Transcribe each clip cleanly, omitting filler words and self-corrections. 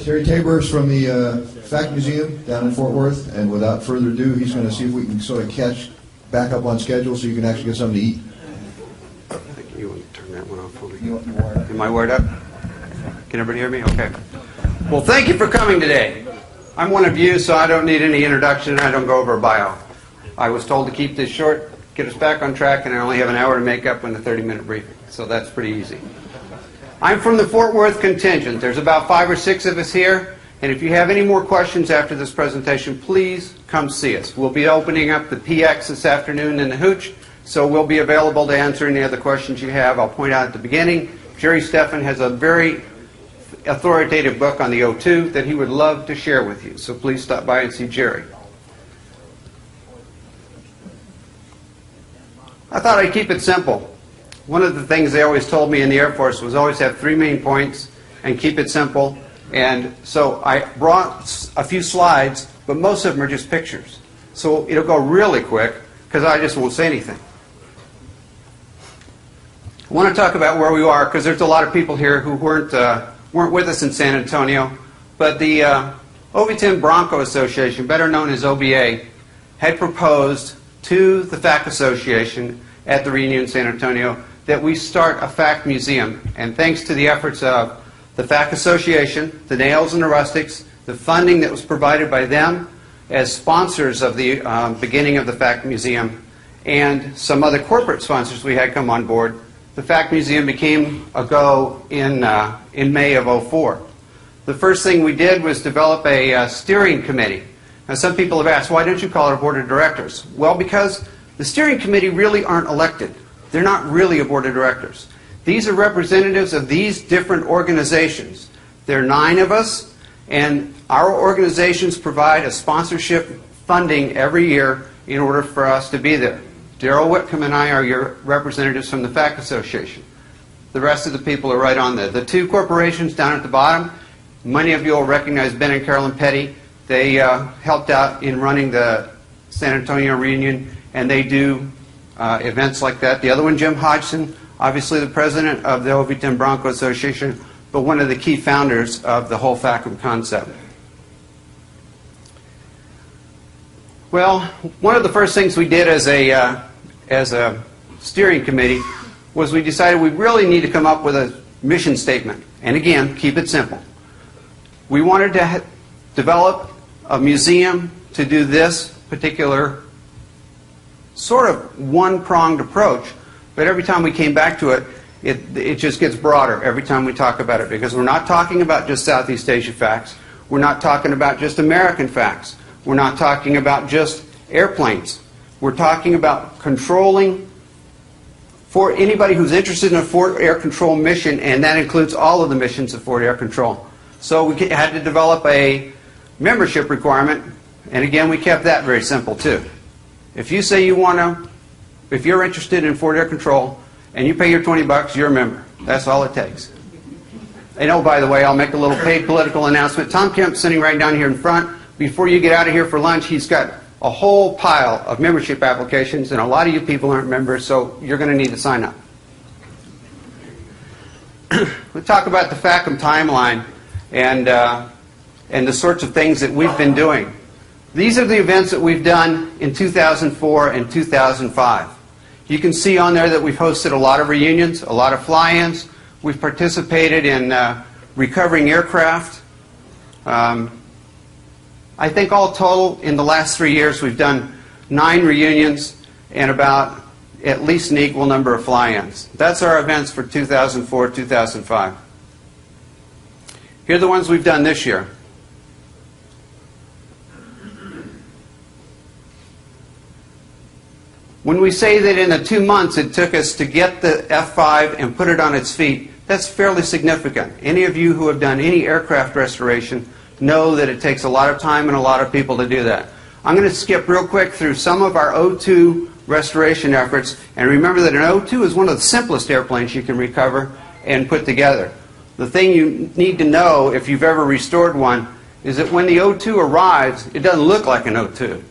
Terry Tabor's from the FAC Museum down in Fort Worth, and without further ado, he's going to see if we can sort of catch back up on schedule so you can actually get something to eat. I think you want to turn that one off for me. You wired up? Am I wired up? Can everybody hear me? Okay. Well, thank you for coming today. I'm one of you, so I don't need any introduction. I don't go over a bio. I was told to keep this short, get us back on track, and I only have an hour to make up in a 30-minute briefing, so that's pretty easy. I'm from the Fort Worth contingent. There's about 5 or 6 of us here, and if you have any more questions after this presentation, please come see us. We'll be opening up the PX this afternoon in the Hooch, so we'll be available to answer any other questions you have. I'll point out at the beginning, Jerry Steffen has a very authoritative book on the O2 that he would love to share with you, so please stop by and see Jerry. I thought I'd keep it simple. One of the things they always told me in the Air Force was always have 3 main points and keep it simple. And so I brought a few slides, but most of them are just pictures. So it'll go really quick because I just won't say anything. I want to talk about where we are because there's a lot of people here who weren't with us in San Antonio. But the Overton Bronco Association, better known as OBA, had proposed to the FAC Association at the reunion in San Antonio that we start a FAC museum. And thanks to the efforts of the FAC Association, the Nails and the Rustics, the funding that was provided by them as sponsors of the beginning of the FAC Museum, and some other corporate sponsors we had come on board, the FAC Museum became a go in May of '04. The first thing we did was develop a steering committee. Now some people have asked, why don't you call it a board of directors? Well, because the steering committee really aren't elected. They're not really a board of directors. These are representatives of these different organizations. There are 9 of us, and our organizations provide a sponsorship funding every year in order for us to be there. Daryl Whitcomb and I are your representatives from the FAC Association. The rest of the people are right on there. The 2 corporations down at the bottom, many of you will recognize Ben and Carolyn Petty. They helped out in running the San Antonio reunion, and they do events like that. The other one, Jim Hodgson, obviously the president of the Overton Bronco Association, but one of the key founders of the whole FACM concept. Well, one of the first things we did as a steering committee was we decided we really need to come up with a mission statement. And again, keep it simple. We wanted to develop a museum to do this particular sort of one-pronged approach, but every time we came back to it, it just gets broader every time we talk about it, because we're not talking about just Southeast Asia facts. We're not talking about just American facts. We're not talking about just airplanes. We're talking about controlling for anybody who's interested in a Forward Air Control mission, and that includes all of the missions of Forward Air Control. So we had to develop a membership requirement, and again, we kept that very simple too. If you say you want to, if you're interested in Forward Air Control and you pay your $20, you're a member. That's all it takes. And oh, by the way, I'll make a little paid political announcement. Tom Kemp's sitting right down here in front. Before you get out of here for lunch, he's got a whole pile of membership applications, and a lot of you people aren't members, so you're going to need to sign up. We'll talk about the FACM timeline and the sorts of things that we've been doing. These are the events that we've done in 2004 and 2005. You can see on there that we've hosted a lot of reunions, a lot of fly-ins. We've participated in recovering aircraft. I think all total, in the last 3 years, we've done 9 reunions and about at least an equal number of fly-ins. That's our events for 2004, 2005. Here are the ones we've done this year. When we say that in the 2 months it took us to get the F-5 and put it on its feet, that's fairly significant. Any of you who have done any aircraft restoration know that it takes a lot of time and a lot of people to do that. I'm going to skip real quick through some of our O2 restoration efforts, and remember that an O2 is one of the simplest airplanes you can recover and put together. The thing you need to know if you've ever restored one is that when the O2 arrives, it doesn't look like an O2.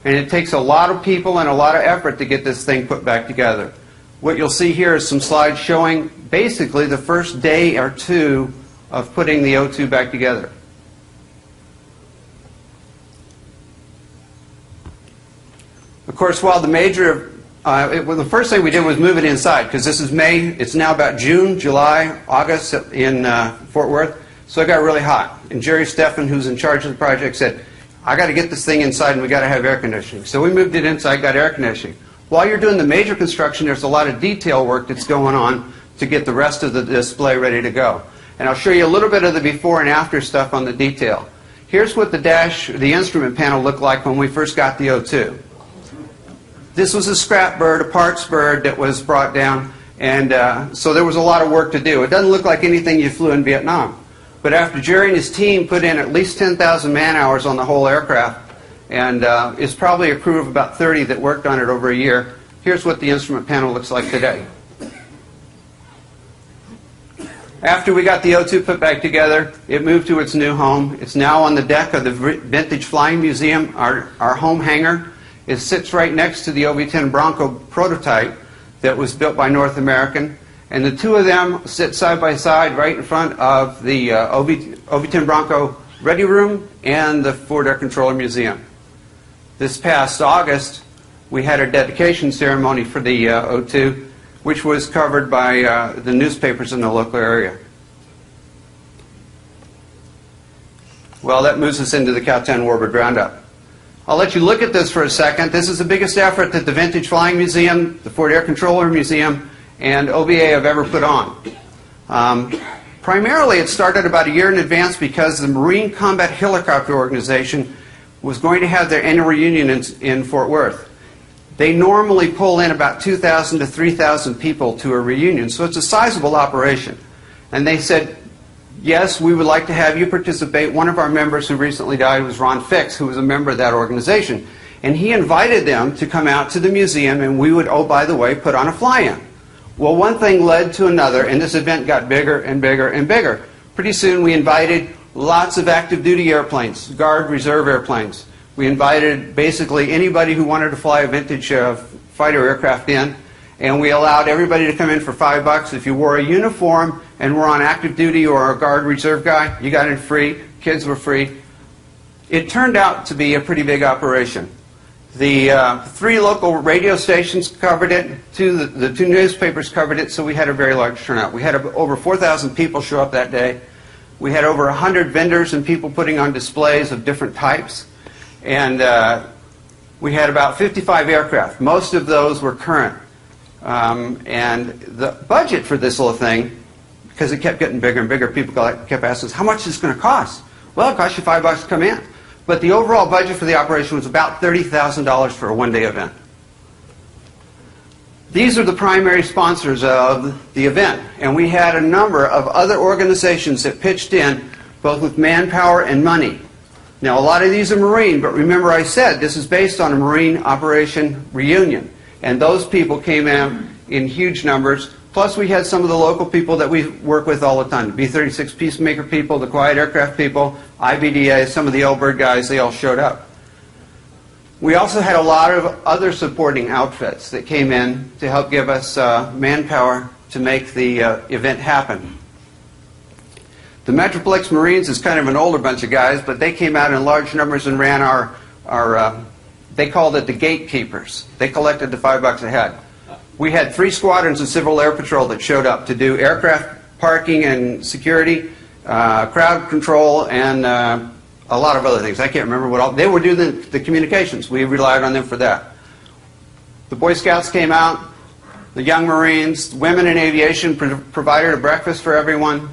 And it takes a lot of people and a lot of effort to get this thing put back together. What you'll see here is some slides showing basically the first day or two of putting the O2 back together. Of course, while the major, the first thing we did was move it inside, because this is May. It's now about June, July, August in Fort Worth. So it got really hot. And Jerry Steffen, who's in charge of the project, said, I got to get this thing inside and we got to have air conditioning. So we moved it inside, got air conditioning. While you're doing the major construction, there's a lot of detail work that's going on to get the rest of the display ready to go. And I'll show you a little bit of the before and after stuff on the detail. Here's what the instrument panel looked like when we first got the O2. This was a scrap bird, a parts bird that was brought down, and so there was a lot of work to do. It doesn't look like anything you flew in Vietnam. But after Jerry and his team put in at least 10,000 man-hours on the whole aircraft, and it's probably a crew of about 30 that worked on it over a year, here's what the instrument panel looks like today. After we got the O2 put back together, it moved to its new home. It's now on the deck of the Vintage Flying Museum, our home hangar. It sits right next to the OV-10 Bronco prototype that was built by North American. And the two of them sit side by side right in front of the OV-10 Bronco Ready Room and the Forward Air Controller Museum. This past August, we had our dedication ceremony for the O2, which was covered by the newspapers in the local area. Well, that moves us into the Cal-10 Warbird Roundup. I'll let you look at this for a second. This is the biggest effort that the Vintage Flying Museum, the Forward Air Controller Museum, and OBA have ever put on. Primarily, it started about a year in advance because the Marine Combat Helicopter Organization was going to have their annual reunion in Fort Worth. They normally pull in about 2,000 to 3,000 people to a reunion, so it's a sizable operation. And they said, yes, we would like to have you participate. One of our members who recently died was Ron Fix, who was a member of that organization. And he invited them to come out to the museum, and we would, oh, by the way, put on a fly-in. Well, one thing led to another, and this event got bigger and bigger and bigger. Pretty soon we invited lots of active duty airplanes, Guard Reserve airplanes. We invited basically anybody who wanted to fly a vintage fighter aircraft in, and we allowed everybody to come in for $5. If you wore a uniform and were on active duty or a Guard Reserve guy, you got in free, kids were free. It turned out to be a pretty big operation. The 3 local radio stations covered it, the 2 newspapers covered it, so we had a very large turnout. We had over 4,000 people show up that day. We had over 100 vendors and people putting on displays of different types. And we had about 55 aircraft. Most of those were current. And the budget for this little thing, because it kept getting bigger and bigger, people kept asking us, how much is this going to cost? Well, it costs you $5 to come in. But the overall budget for the operation was about $30,000 for a one-day event. These are the primary sponsors of the event. And we had a number of other organizations that pitched in, both with manpower and money. Now, a lot of these are Marine, but remember I said this is based on a Marine Operation Reunion. And those people came in huge numbers. Plus, we had some of the local people that we work with all the time. The B-36 Peacemaker people, the Quiet Aircraft people, IBDA, some of the L-Bird guys, they all showed up. We also had a lot of other supporting outfits that came in to help give us manpower to make the event happen. The Metroplex Marines is kind of an older bunch of guys, but they came out in large numbers and ran our they called it the gatekeepers. They collected the $5 a head. We had 3 squadrons of Civil Air Patrol that showed up to do aircraft parking and security, crowd control, and a lot of other things. I can't remember what all. They were doing the communications. We relied on them for that. The Boy Scouts came out, the Young Marines, Women in Aviation provided a breakfast for everyone.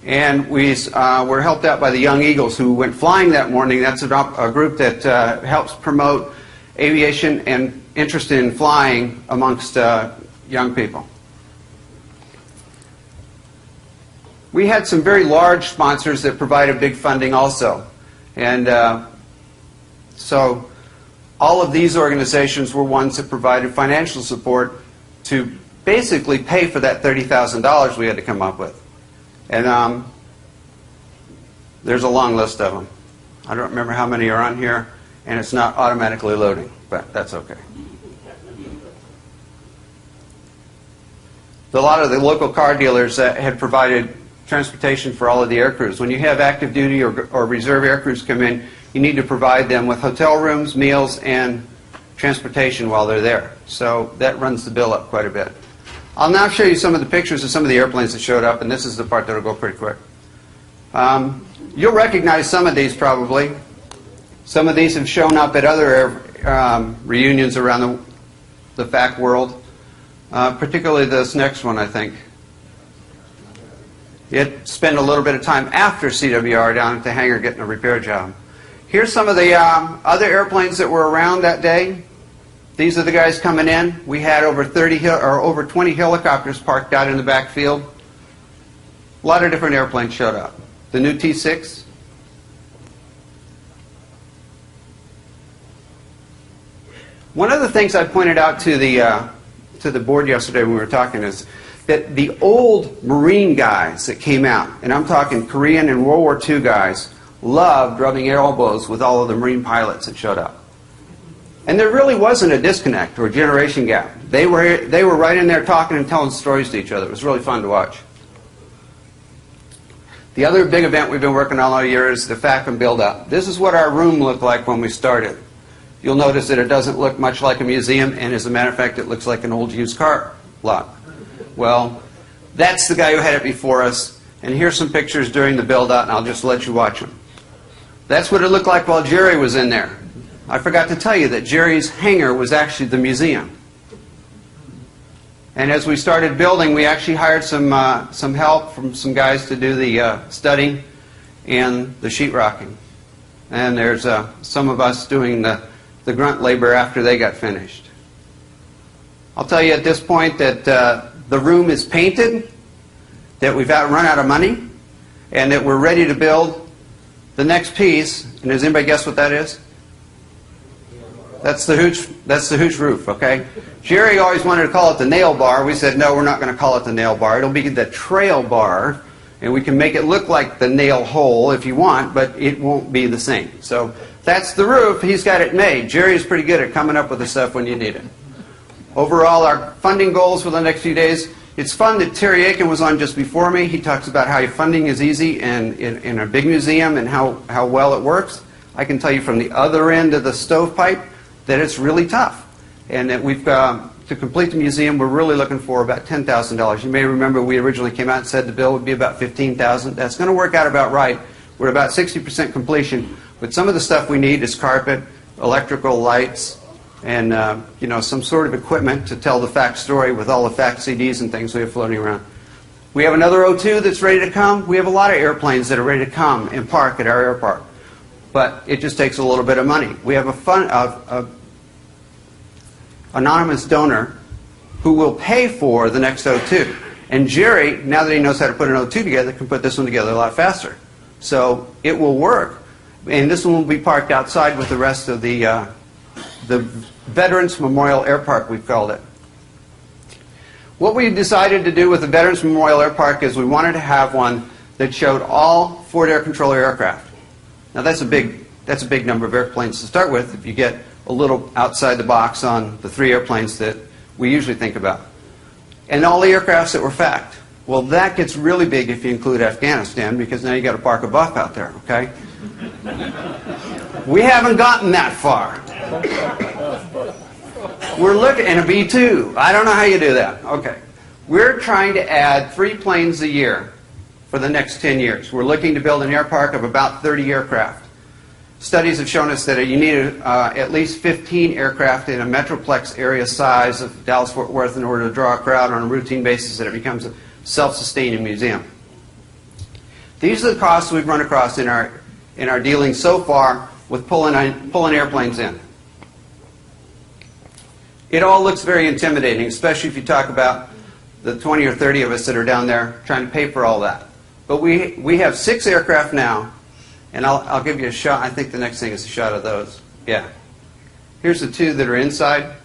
And we were helped out by the Young Eagles, who went flying that morning. That's a group that helps promote aviation and interest in flying amongst young people. We had some very large sponsors that provided big funding also. And so all of these organizations were ones that provided financial support to basically pay for that $30,000 we had to come up with. And there's a long list of them. I don't remember how many are on here, and it's not automatically loading, but that's okay. A lot of the local car dealers had provided transportation for all of the air crews. When you have active duty or reserve air crews come in, you need to provide them with hotel rooms, meals, and transportation while they're there. So that runs the bill up quite a bit. I'll now show you some of the pictures of some of the airplanes that showed up, and this is the part that will go pretty quick. You'll recognize some of these probably. Some of these have shown up at other reunions around the FAC world, particularly this next one, I think. It spent a little bit of time after CWR down at the hangar getting a repair job. Here's some of the other airplanes that were around that day. These are the guys coming in. We had over 20 helicopters parked out in the back field. A lot of different airplanes showed up. The new T-6. One of the things I pointed out to the board yesterday when we were talking is that the old Marine guys that came out, and I'm talking Korean and World War II guys, loved rubbing elbows with all of the Marine pilots that showed up. And there really wasn't a disconnect or a generation gap. They were right in there talking and telling stories to each other. It was really fun to watch. The other big event we've been working on all year is the FAC and build-up. This is what our room looked like when we started. You'll notice that it doesn't look much like a museum, and as a matter of fact, it looks like an old used car lot. Well, that's the guy who had it before us, and here's some pictures during the build-out, and I'll just let you watch them. That's what it looked like while Jerry was in there. I forgot to tell you that Jerry's hangar was actually the museum. And as we started building, we actually hired some help from some guys to do the studying and the sheetrocking. And there's some of us doing the grunt labor after they got finished. I'll tell you at this point that the room is painted, that we've run out of money, and that we're ready to build the next piece. And does anybody guess what that is? That's the hooch roof, okay? Jerry always wanted to call it the nail bar. We said, no, we're not going to call it the nail bar. It'll be the trail bar, and we can make it look like the nail hole if you want, but it won't be the same. So that's the roof. He's got it made. Jerry's pretty good at coming up with the stuff when you need it. Overall, our funding goals for the next few days, it's fun that Terry Aiken was on just before me. He talks about how funding is easy in a big museum and how well it works. I can tell you from the other end of the stovepipe that it's really tough. And that we've to complete the museum, we're really looking for about $10,000. You may remember we originally came out and said the bill would be about $15,000. That's going to work out about right. We're about 60% completion. But some of the stuff we need is carpet, electrical lights, and some sort of equipment to tell the FAC story with all the FAC CDs and things we have floating around. We have another O2 that's ready to come. We have a lot of airplanes that are ready to come and park at our airport. But it just takes a little bit of money. We have a anonymous donor who will pay for the next O2. And Jerry, now that he knows how to put an O2 together, can put this one together a lot faster. So it will work. And this one will be parked outside with the rest of the Veterans Memorial Air Park, we've called it. What we decided to do with the Veterans Memorial Air Park is we wanted to have one that showed all Forward Air Controller aircraft. Now that's a big number of airplanes to start with if you get a little outside the box on the 3 airplanes that we usually think about. And all the aircrafts that were FAC'd. Well, that gets really big if you include Afghanistan, because now you got to park a buff out there, okay? We haven't gotten that far. We're looking at a B-2. I don't know how you do that. Okay. We're trying to add 3 planes a year for the next 10 years. We're looking to build an air park of about 30 aircraft. Studies have shown us that you need at least 15 aircraft in a metroplex area size of Dallas-Fort Worth in order to draw a crowd on a routine basis that it becomes a self-sustaining museum. These are the costs we've run across in our dealings so far with pulling airplanes in. It all looks very intimidating, especially if you talk about the 20 or 30 of us that are down there trying to pay for all that. But we have 6 aircraft now. And I'll give you a shot. I think the next thing is a shot of those. Yeah. Here's the 2 that are inside.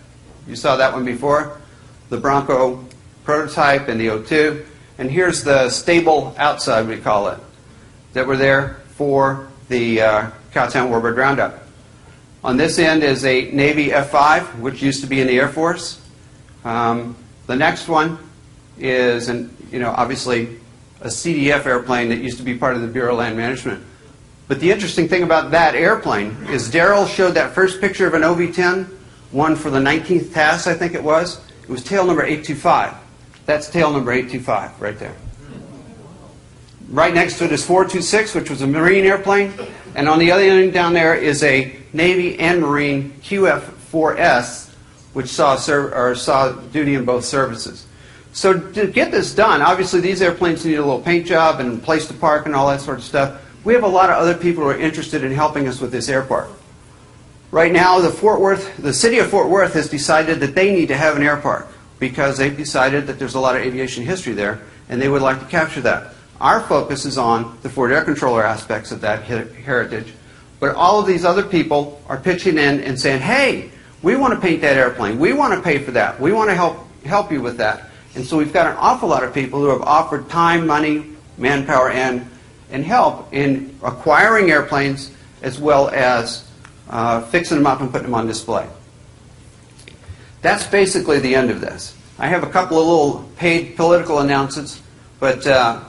You saw that one before. The Bronco prototype and the O2. And here's the stable outside, we call it, that were there for the Cowtown Warbird Roundup. On this end is a Navy F5, which used to be in the Air Force. The next one is, obviously, a CDF airplane that used to be part of the Bureau of Land Management. But the interesting thing about that airplane is Darrell showed that first picture of an OV-10, one for the 19th task, I think it was. It was tail number 825. That's tail number 825 right there. Right next to it is 426, which was a Marine airplane. And on the other end down there is a Navy and Marine QF-4S, which saw duty in both services. So to get this done, obviously these airplanes need a little paint job and place to park and all that sort of stuff. We have a lot of other people who are interested in helping us with this airport. Right now, the city of Fort Worth has decided that they need to have an air park because they've decided that there's a lot of aviation history there, and they would like to capture that. Our focus is on the Ford Air Controller aspects of that heritage, but all of these other people are pitching in and saying, hey, we want to paint that airplane. We want to pay for that. We want to help you with that. And so we've got an awful lot of people who have offered time, money, manpower, and help in acquiring airplanes as well as fixing them up and putting them on display. That's basically the end of this. I have a couple of little paid political announcements, but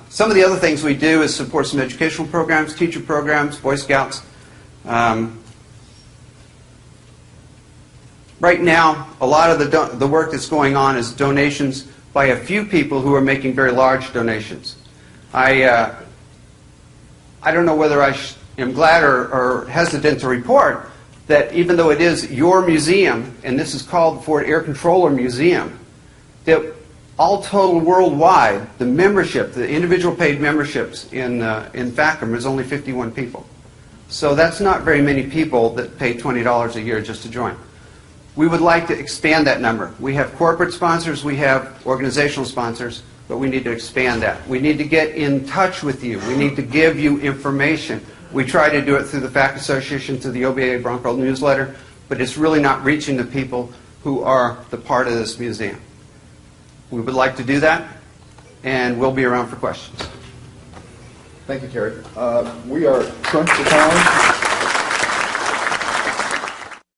some of the other things we do is support some educational programs, teacher programs, Boy Scouts. Right now, a lot of the work that's going on is donations by a few people who are making very large donations. I don't know whether I am glad or hesitant to report that even though it is your museum, and this is called the Ford Air Controller Museum, that all total worldwide, the membership, the individual paid memberships in FACM is only 51 people. So that's not very many people that pay $20 a year just to join. We would like to expand that number. We have corporate sponsors, we have organizational sponsors, but we need to expand that. We need to get in touch with you. We need to give you information. We try to do it through the FAC Association, through the OBA Bronco newsletter, but it's really not reaching the people who are the part of this museum. We would like to do that, and we'll be around for questions. Thank you, Terry. We are crunched for time.